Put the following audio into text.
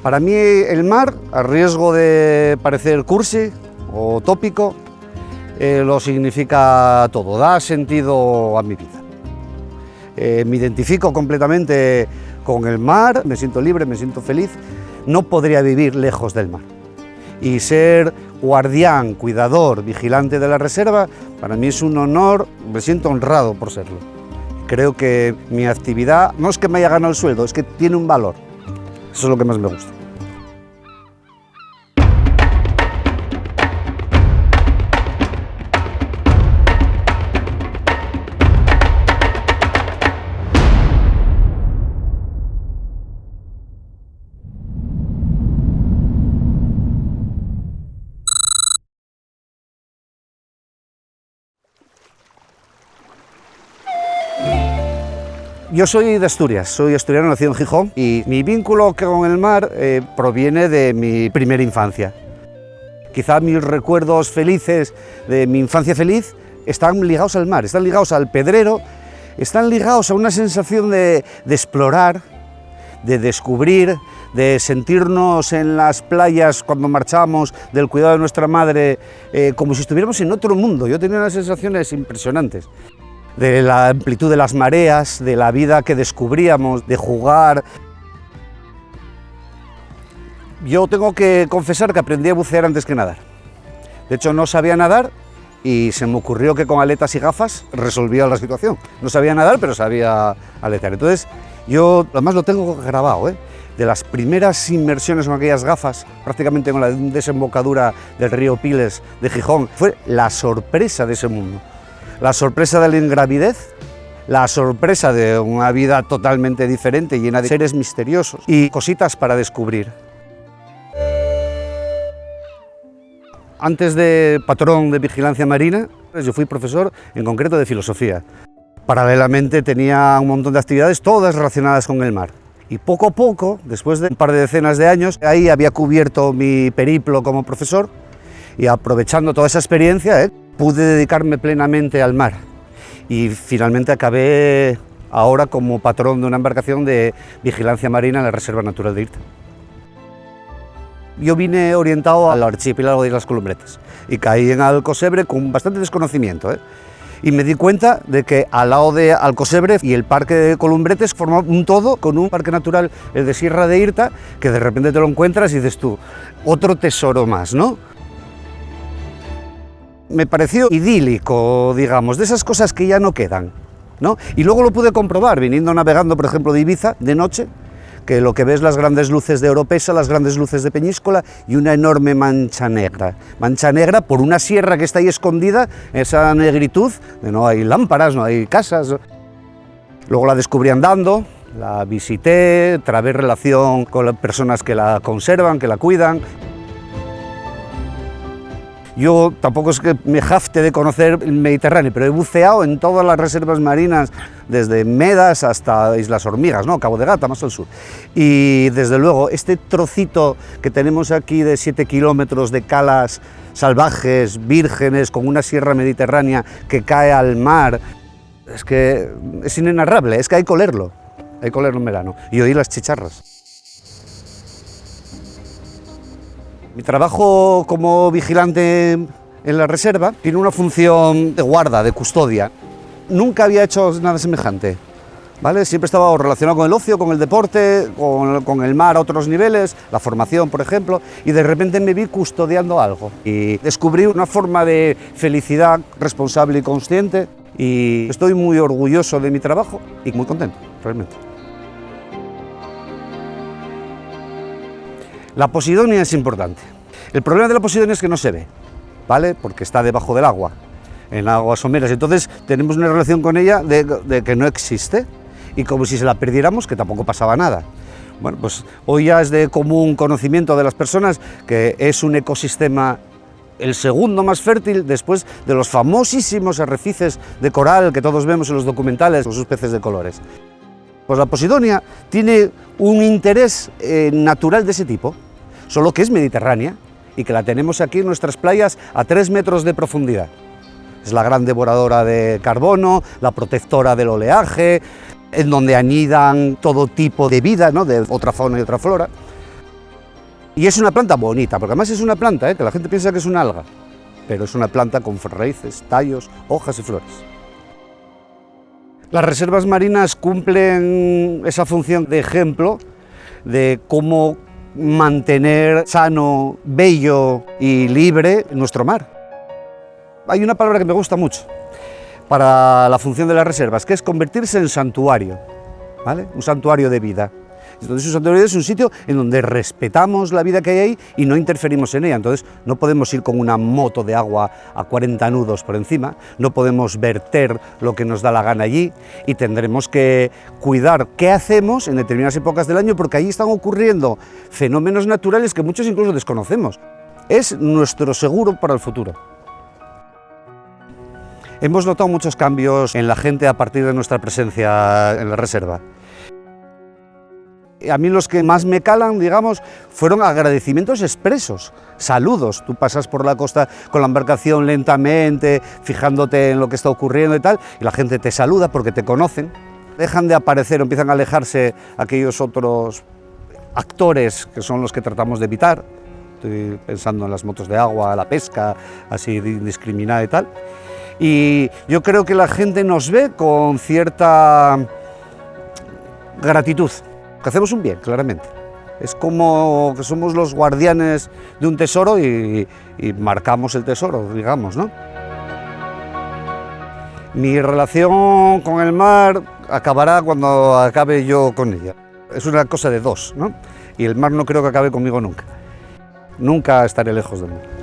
Para mí el mar, a riesgo de parecer cursi o tópico, lo significa todo, da sentido a mi vida. Me identifico completamente con el mar, me siento libre, me siento feliz, no podría vivir lejos del mar. Y ser guardián, cuidador, vigilante de la reserva, para mí es un honor, me siento honrado por serlo. Creo que mi actividad no es que me haya ganado el sueldo, es que tiene un valor. Eso es lo que más me gusta. Yo soy de Asturias, soy asturiano, nacido en Gijón, y mi vínculo con el mar proviene de mi primera infancia. Quizá mis recuerdos felices de mi infancia feliz están ligados al mar, están ligados al pedrero, están ligados a una sensación de explorar, de descubrir, de sentirnos en las playas cuando marchábamos, del cuidado de nuestra madre, como si estuviéramos en otro mundo. Yo tenía unas sensaciones impresionantes. De la amplitud de las mareas, de la vida que descubríamos, de jugar. Yo tengo que confesar que aprendí a bucear antes que nadar. De hecho, no sabía nadar y se me ocurrió que con aletas y gafas resolvía la situación. No sabía nadar, pero sabía aletear. Entonces, yo además lo tengo grabado, de las primeras inmersiones con aquellas gafas, prácticamente con la desembocadura del río Piles de Gijón, fue la sorpresa de ese mundo. La sorpresa de la ingravidez, la sorpresa de una vida totalmente diferente, llena de seres misteriosos y cositas para descubrir. Antes de patrón de vigilancia marina, yo fui profesor en concreto de filosofía. Paralelamente tenía un montón de actividades, todas relacionadas con el mar. Y poco a poco, después de un par de decenas de años, ahí había cubierto mi periplo como profesor y aprovechando toda esa experiencia, pude dedicarme plenamente al mar y finalmente acabé ahora como patrón de una embarcación de vigilancia marina en la Reserva Natural de Irta. Yo vine orientado al archipiélago de Islas Columbretes y caí en Alcocebre con bastante desconocimiento, y me di cuenta de que al lado de Alcocebre y el Parque de Columbretes forman un todo con un parque natural, el de Sierra de Irta, que de repente te lo encuentras y dices tú, otro tesoro más, ¿no? Me pareció idílico, digamos, de esas cosas que ya no quedan, ¿no? Y luego lo pude comprobar, viniendo navegando, por ejemplo, de Ibiza, de noche, que lo que ves las grandes luces de Oropesa, las grandes luces de Peñíscola y una enorme mancha negra por una sierra que está ahí escondida, esa negritud, no hay lámparas, no hay casas. Luego la descubrí andando, la visité, trabé relación con las personas que la conservan, que la cuidan. Yo tampoco es que me jacte de conocer el Mediterráneo, pero he buceado en todas las reservas marinas, desde Medas hasta Islas Hormigas, ¿no? Cabo de Gata, más al sur. Y desde luego, este trocito que tenemos aquí de 7 kilómetros de calas salvajes, vírgenes, con una sierra mediterránea que cae al mar, es que es inenarrable, es que hay que olerlo en verano y oír las chicharras. Mi trabajo como vigilante en la reserva tiene una función de guarda, de custodia. Nunca había hecho nada semejante, ¿vale? Siempre estaba relacionado con el ocio, con el deporte, con el mar a otros niveles, la formación, por ejemplo, y de repente me vi custodiando algo. Y descubrí una forma de felicidad responsable y consciente, y estoy muy orgulloso de mi trabajo y muy contento, realmente. La posidonia es importante. El problema de la posidonia es que no se ve, ¿vale? Porque está debajo del agua, en aguas someras. Entonces tenemos una relación con ella de que no existe y como si se la perdiéramos, que tampoco pasaba nada. Bueno, pues hoy ya es de común conocimiento de las personas que es un ecosistema el segundo más fértil después de los famosísimos arrecifes de coral que todos vemos en los documentales con sus peces de colores. Pues la posidonia tiene un interés natural de ese tipo, solo que es mediterránea y que la tenemos aquí en nuestras playas a 3 metros de profundidad. Es la gran devoradora de carbono, la protectora del oleaje, en donde anidan todo tipo de vida, ¿no? De otra fauna y otra flora. Y es una planta bonita, porque además es una planta, que la gente piensa que es una alga, pero es una planta con raíces, tallos, hojas y flores. Las reservas marinas cumplen esa función de ejemplo de cómo mantener sano, bello y libre nuestro mar. Hay una palabra que me gusta mucho para la función de las reservas, que es convertirse en santuario, ¿vale? Un santuario de vida. Entonces un santuario es un sitio en donde respetamos la vida que hay ahí y no interferimos en ella. Entonces no podemos ir con una moto de agua a 40 nudos por encima, no podemos verter lo que nos da la gana allí y tendremos que cuidar qué hacemos en determinadas épocas del año, porque allí están ocurriendo fenómenos naturales que muchos incluso desconocemos. Es nuestro seguro para el futuro. Hemos notado muchos cambios en la gente a partir de nuestra presencia en la reserva. A mí los que más me calan, digamos, fueron agradecimientos expresos, saludos. Tú pasas por la costa con la embarcación lentamente, fijándote en lo que está ocurriendo y tal, y la gente te saluda porque te conocen. Dejan de aparecer, empiezan a alejarse aquellos otros actores que son los que tratamos de evitar. Estoy pensando en las motos de agua, la pesca, así indiscriminada y tal. Y yo creo que la gente nos ve con cierta gratitud. Que hacemos un bien, claramente. Es como que somos los guardianes de un tesoro y marcamos el tesoro, digamos, ¿no? Mi relación con el mar acabará cuando acabe yo con ella. Es una cosa de dos, ¿no? Y el mar no creo que acabe conmigo nunca. Nunca estaré lejos del mar.